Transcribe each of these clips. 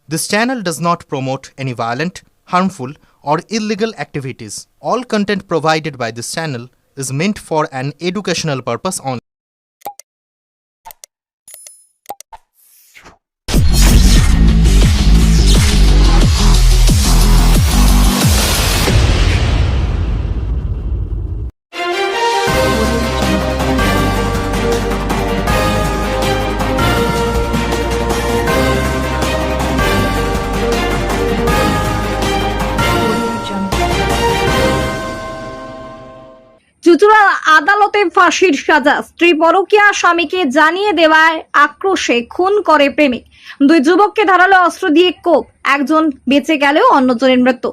This channel does not promote any violent, harmful, or illegal activities. All content provided by this channel is meant for an educational purpose only. চুঁচুড়া আদালতে ফাঁসির সাজা, স্ত্রী পরকীয়া স্বামীকে জানিয়ে দেওয়ায় আক্রোশে খুন করে প্রেমিক। দুই যুবককে ধারালো অস্ত্র দিয়ে কোপ, একজন বেঁচে গেলেও অন্যজনের মৃত্যু।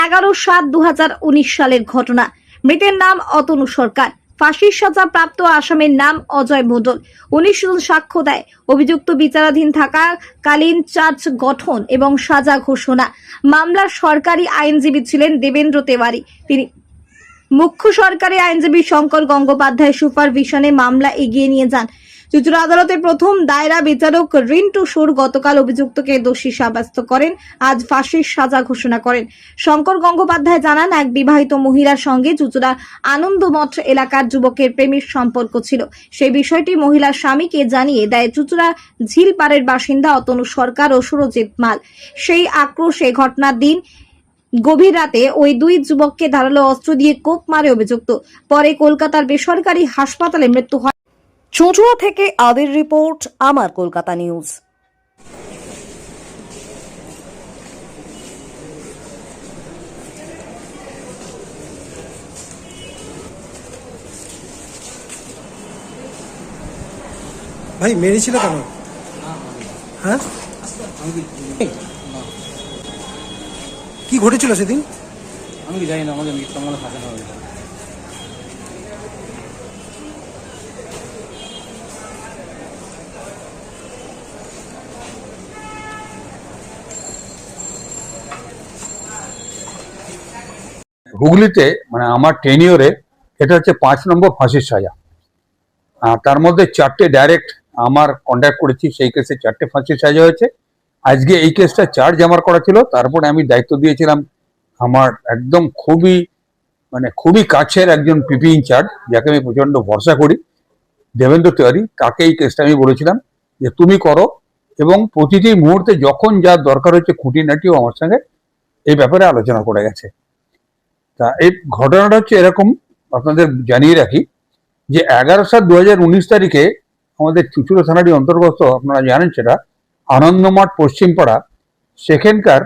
11/7/2019 সালের ঘটনা। মৃতের নাম অতনু সরকার। ফাঁসির সাজা প্রাপ্ত আসামির নাম অজয় মণ্ডল। 19 জন সাক্ষ্য দেয়। অভিযুক্ত বিচারাধীন থাকাকালীন চার্জ গঠন এবং সাজা ঘোষণা। মামলার সরকারি আইনজীবী ছিলেন দেবেন্দ্র তেওয়ারি। তিনি মুখ্য সরকারি আইনজীবী শঙ্কর গঙ্গোপাধ্যায় সুপারভিশনে মামলা এগিয়ে নিয়ে যান। চুঁচুড়া আদালতের প্রথম দায়রা বিচারক রিন্টু সুর গতকাল অভিযুক্তকে দোষী সাব্যস্ত করেন। আজ ফাঁসির সাজা ঘোষণা করেন। শঙ্কর গঙ্গোপাধ্যায় জানান, এক বিবাহিত মহিলার সঙ্গে চুঁচুড়া আনন্দমঠ এলাকার যুবকের প্রেমের সম্পর্ক ছিল। সেই বিষয়টি মহিলার স্বামীকে জানিয়ে দেয় চুঁচুড়া ঝিলপাড়ের বাসিন্দা অতনু সরকার ও সুরজিৎ মাল। সেই আক্রোশে ঘটনার দিন গভীর রাতে ওই দুই যুবককে ধারালো অস্ত্র দিয়ে কোপ মারে অভিযুক্ত। পরে কলকাতার বেসরকারি হাসপাতালে মৃত্যু হয়। চুঁচুড়া থেকে আদির রিপোর্ট, আমার কলকাতা নিউজ। ভাই মেরেছিল কেন? হ্যাঁ, কি ঘটেছিল সেদিন? আমি কি জানি না, আমাকে মিথ্যা মামলা ফাঁসানো হয়েছে। হুগলিতে মানে আমার টেনিওরে এটা হচ্ছে 5 নম্বর ফাঁসির সাজা। তার মধ্যে 4টে ডাইরেক্ট আমার কন্ট্যাক্ট করেছি, সেই কেসে 4টে ফাঁসির সাজা হয়েছে। আজকে এই কেসটা চার্জ আমার করা ছিল, তারপরে আমি দায়িত্ব দিয়েছিলাম আমার একদম খুবই কাছের একজন পিপি ইনচার্জ, যাকে আমি প্রচন্ড ভরসা করি, দেবেন্দ্র তেওয়ারি। তাকে এই কেসটা আমি বলেছিলাম যে তুমি করো, এবং প্রতিটি মুহূর্তে যখন যা দরকার হচ্ছে খুঁটিনাটিও আমার সঙ্গে এই ব্যাপারে আলোচনা করে গেছে। তা এই ঘটনাটা হচ্ছে এরকম, আপনাদের জানিয়ে রাখি যে 11/7/2019 তারিখে আমাদের চুঁচুড়া থানারই অন্তর্গত, আপনারা জানেন সেটা, আনন্দমঠ পশ্চিমপাড়া, সেখানকার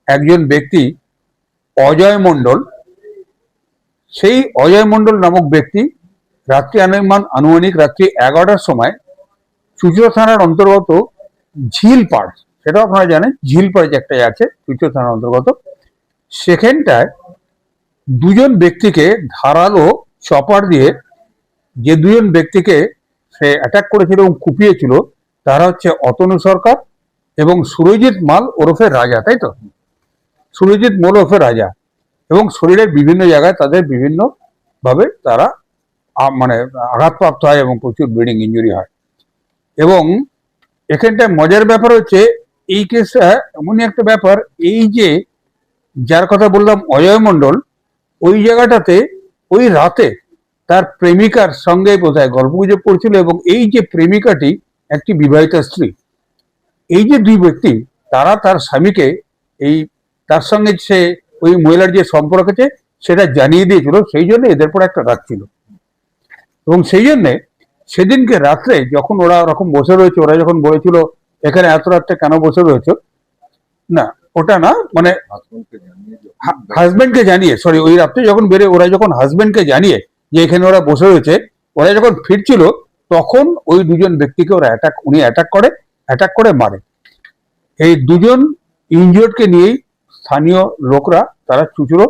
একজন ব্যক্তি অজয় মণ্ডল, সেই অজয় মণ্ডল নামক ব্যক্তি রাত্রি আনুমানিক রাত্রি 11টার সময় চুঁচুড়া থানার অন্তর্গত ঝিলপাড়, সেটাও আপনারা জানেন, ঝিলপাড় যে একটা আছে চুঁচুড়া থানার অন্তর্গত, সেখানটায় দুজন ব্যক্তিকে ধারালো চপার দিয়ে, যে দুজন ব্যক্তিকে সে অ্যাটাক করেছিল এবং কুপিয়েছিল, তারা হচ্ছে অতনু সরকার এবং সুরজিৎ মাল ওরফে রাজা, তাই তো? সুরজিৎ মাল ওরফে রাজা। এবং শরীরের বিভিন্ন জায়গায় তাদের বিভিন্ন ভাবে তারা আঘাতপ্রাপ্ত হয় এবং প্রচুর ব্লিডিং ইঞ্জুরি হয়। এবং এখানটায় মজার ব্যাপার হচ্ছে এই কেসটা এমনই একটা ব্যাপার, এই যে যার কথা বললাম অজয় মণ্ডল, ওই জায়গাটাতে ওই রাতে তার প্রেমিকার সঙ্গে বোধহয় গল্পগুজব করছিল, এবং এই যে প্রেমিকাটি একটি বিবাহিত স্ত্রী, এই যে দুই ব্যক্তি তারা তার স্বামীকে তার সঙ্গে সে ওই মহিলার যে সম্পর্ক আছে সেটা জানিয়ে দিয়েছিল, সেই জন্য এদের পর একটা রাত ছিল। এবং সেই জন্যে সেদিনকে রাত্রে যখন ওরা ওরকম বসে রয়েছে, ওরা যখন বলেছিল এখানে এত রাত্রে কেন বসে রয়েছে, না ওটা না, মানে হাজবেন্ডকে জানিয়ে, সরি, ওই রাত্রে যখন ওরা যখন হাজবেন্ডকে জানিয়ে যে এখানে ওরা বসে রয়েছে, ওরা যখন ফিরছিল তখন ওই দুজন ব্যক্তিকে উনি অ্যাটাক করে মারে। এই দুজন ইনজিওর্ডকে নিয়েই স্থানীয় লোকরা তারা চুঁচুড়ো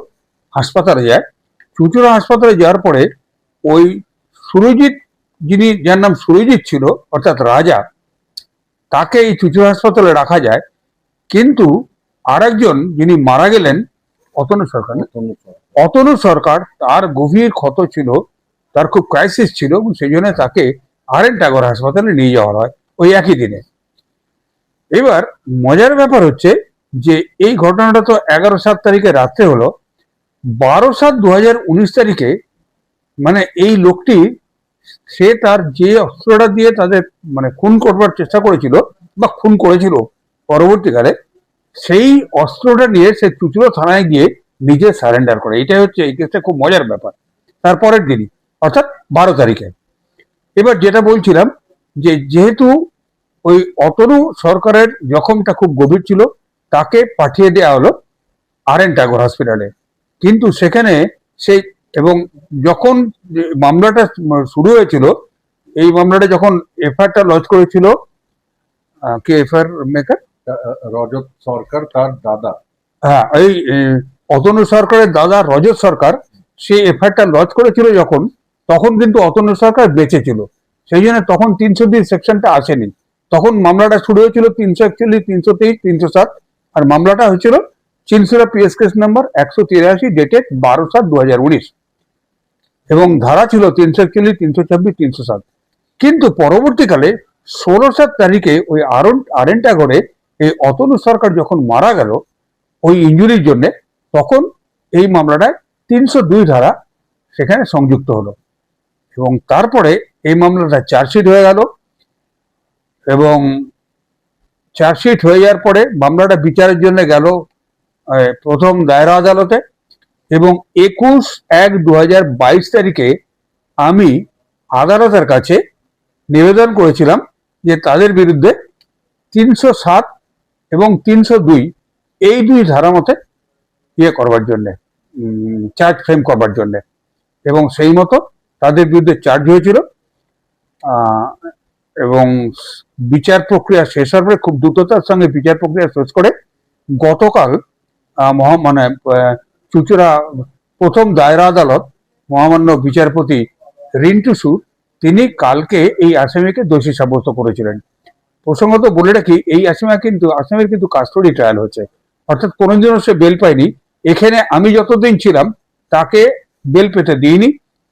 হাসপাতালে যায়। চুঁচুড়ো হাসপাতালে যাওয়ার পরে ওই সুরজিৎ, যার নাম সুরজিৎ ছিল অর্থাৎ রাজা, তাকে এই চুঁচুড়ো হাসপাতালে রাখা যায়। কিন্তু আরেকজন যিনি মারা গেলেন অতনু সরকার, তার গভীর ক্ষত ছিল, তার খুব ক্রাইসিস ছিল, এবং সেই জন্য তাকে RN টাগোর হাসপাতালে নিয়ে যাওয়া হয় ওই একই দিনে। এবার মজার ব্যাপার হচ্ছে যে এই ঘটনাটা তো 11/7 তারিখে রাত্রে হলো। 12/7/2019 তারিখে মানে এই লোকটি সে তার যে অস্ত্রটা দিয়ে তাদের মানে খুন করবার চেষ্টা করেছিল বা খুন করেছিল পরবর্তীকালে, সেই অস্ত্রটা নিয়ে সে চুচুড়ো থানায় গিয়ে নিজে সারেন্ডার করে। এটাই হচ্ছে এই কেসটা খুব মজার ব্যাপার। তারপরের দিনই অর্থাৎ 12 তারিখে। এবার যেটা বলছিলাম যে যেহেতু ওই অতনু সরকারের জখমটা খুব গভীর ছিল, তাকে পাঠিয়ে দেওয়া হলো RN টাগোর হসপিটালে। কিন্তু সেখানে সেই এবং যখন মামলাটা শুরু হয়েছিল, এই মামলাটা যখন এফআইআরটা লঞ্চ করেছিল কে এফআইআর মেকার, রজত সরকার তার দাদা, হ্যাঁ এই অতনু সরকারের দাদা রজত সরকার, সে এফআইআরটা লঞ্চ করেছিল যখন, তখন কিন্তু অতনু সরকার বেঁচে ছিল। সেই জন্য তখন 302 সেকশনটা আসেনি। তখন মামলাটা শুরু হয়েছিল 341, 323, 307, আর মামলাটা হয়েছিল Chinsurah PS case number 183 dated 12/7/2019 এবং ধারা ছিল 341, 326, 307। কিন্তু পরবর্তীকালে 16/7 তারিখে ওই RN টাগোরে এই অতনু সরকার যখন মারা গেল ওই ইঞ্জুরির জন্য, তখন এই মামলাটায় 302 ধারা সেখানে সংযুক্ত হলো এবং তারপরে এই মামলাটা চার্জশিট হয়ে গেল এবং চার্জশিট হয়ে যাওয়ার পরে মামলাটা বিচারের জন্য গেল প্রথম দায়রা আদালতে এবং 21/1/2022 তারিখে আমি আদালতের কাছে নিবেদন করেছিলাম যে তাদের বিরুদ্ধে 307 এবং 302 এই দুই ধারা মতে ইয়ে করবার জন্যে, চার্জ ফ্রেম করবার জন্যে, এবং সেই মতো তাদের বিরুদ্ধে চার্জ হয়েছিল এবং বিচার প্রক্রিয়া শেষ হওয়ার পরে খুব দ্রুততার সঙ্গে বিচার প্রক্রিয়া শেষ করে গতকাল মানে চুচুড়া প্রথম দায়রা আদালত মহামান্য বিচারপতি রিন্টু সুর তিনি কালকে এই আসামিকে দোষী সাব্যস্ত করেছিলেন। প্রসঙ্গত বলে রাখি, এই আসামির কিন্তু কাস্টডি ট্রায়াল হচ্ছে, অর্থাৎ কোনোদিনও সে বেল পায়নি। এখানে আমি যতদিন ছিলাম তাকে বেল পেতে দিইনি,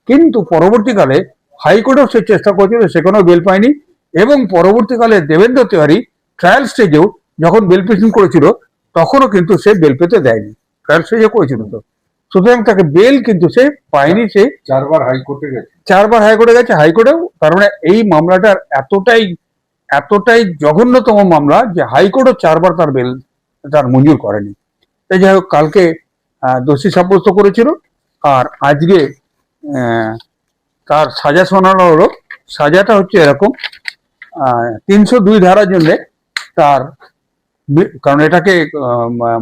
কিন্তু পরবর্তীকালে হাইকোর্টেও সে চেষ্টা করেছিল, সেখানেও বেল পায়নি এবং পরবর্তীকালে দেবেন্দ্র তিওয়ারি ট্রায়াল স্টেজেও যখন বেল পিটিশন করেছিল তখনও কিন্তু সে বেল পেতে দেয়নি, ট্রায়াল স্টেজে করেছিল তো। সুতরাং তাকে বেল কিন্তু সে পায়নি। সে 4বার হাইকোর্টে গেছে, 4বার হাইকোর্টে গেছে, হাইকোর্টেও। তার মানে এই মামলাটার এতটাই জঘন্যতম মামলা যে হাইকোর্টও 4বার তার বেল তার মঞ্জুর করেনি। তাই যাই হোক, কালকে দোষী সাব্যস্ত করেছিল আর আজকে তার সাজা শোনানো হলো। সাজাটা হচ্ছে এরকম, 302 ধারার জন্য তার, কারণ এটাকে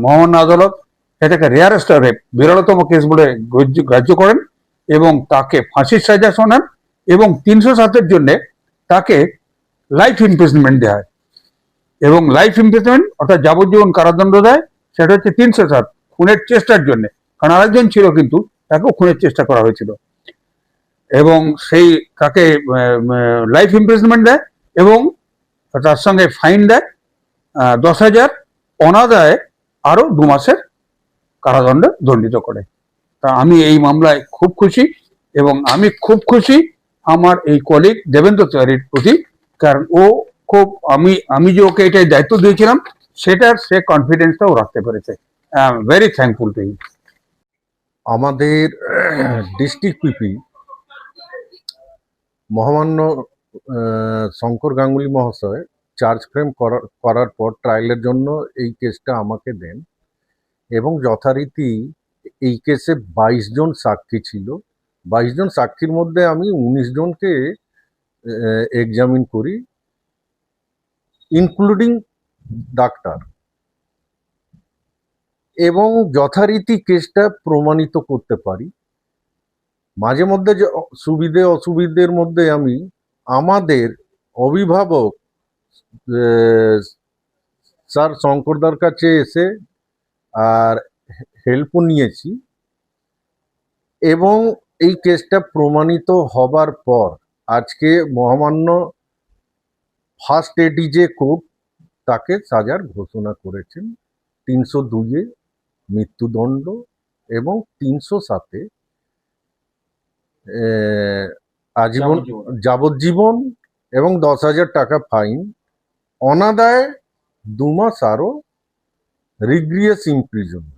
মহামান্য আদালত এটাকে রেয়ারেস্ট রেপ, বিরলতম কেস বলে গ্রাহ্য করেন এবং তাকে ফাঁসির সাজা শোনান এবং 307-এর জন্য তাকে লাইফ ইমপ্রিজনমেন্ট দেওয়া হয় এবং লাইফ ইমপ্রিজনমেন্ট অর্থাৎ যাবজ্জীবন কারাদণ্ড দেয়। সেটা হচ্ছে 307 খুনের চেষ্টার জন্য, কারণ আরেকজন ছিল কিন্তু তাকেও খুনের চেষ্টা করা হয়েছিল এবং সেই তাকে লাইফ ইমপ্রিজনমেন্ট দেয় এবং তার সঙ্গে ফাইন দেয় 10,000, অনাদায়ে আরো 2 মাসের কারাদণ্ডে দণ্ডিত করে। তা আমি এই মামলায় খুব খুশি এবং আমি খুব খুশি আমার এই কলিগ দেবেন্দ্র তিওয়ারির প্রতি, কারণ ও খুব আমি যে ওকে এটাই দায়িত্ব দিয়েছিলাম সেটার সে কনফিডেন্সটাও রাখতে পেরেছে। I am very thankful to him. আমাদের ডিস্ট্রিক্ট পিপি মহামান্য শঙ্কর গাঙ্গুলি মহাশয় চার্জ ফ্রেম করার পর ট্রায়ালের জন্য এই কেসটা আমাকে দেন এবং যথারীতি এই কেসে 22 জন সাক্ষী ছিল। 22 জন সাক্ষীর মধ্যে আমি 19 জনকে এক্সামিন করি, ইনক্লুডিং ডাক্তার, এবং যথারীতি কেসটা প্রমাণিত করতে পারি। মাঝে মধ্যে যে সুবিধে অসুবিধের মধ্যে আমি আমাদের অভিভাবক স্যার শঙ্করদার কাছে এসে আর হেল্পও নিয়েছি এবং এই কেসটা প্রমাণিত হবার পর আজকে মহামান্য ফার্স্ট এডিজে কোর্ট তাকে সাজার ঘোষণা করেছেন। 302-এ মৃত্যুদণ্ড এবং 307-এ যাবজ্জীবন এবং 10,000 টাকা ফাইন, অনাদায়ে 2 মাস আরও রিগ্রিয়াস ইমপ্রিজনমেন্ট।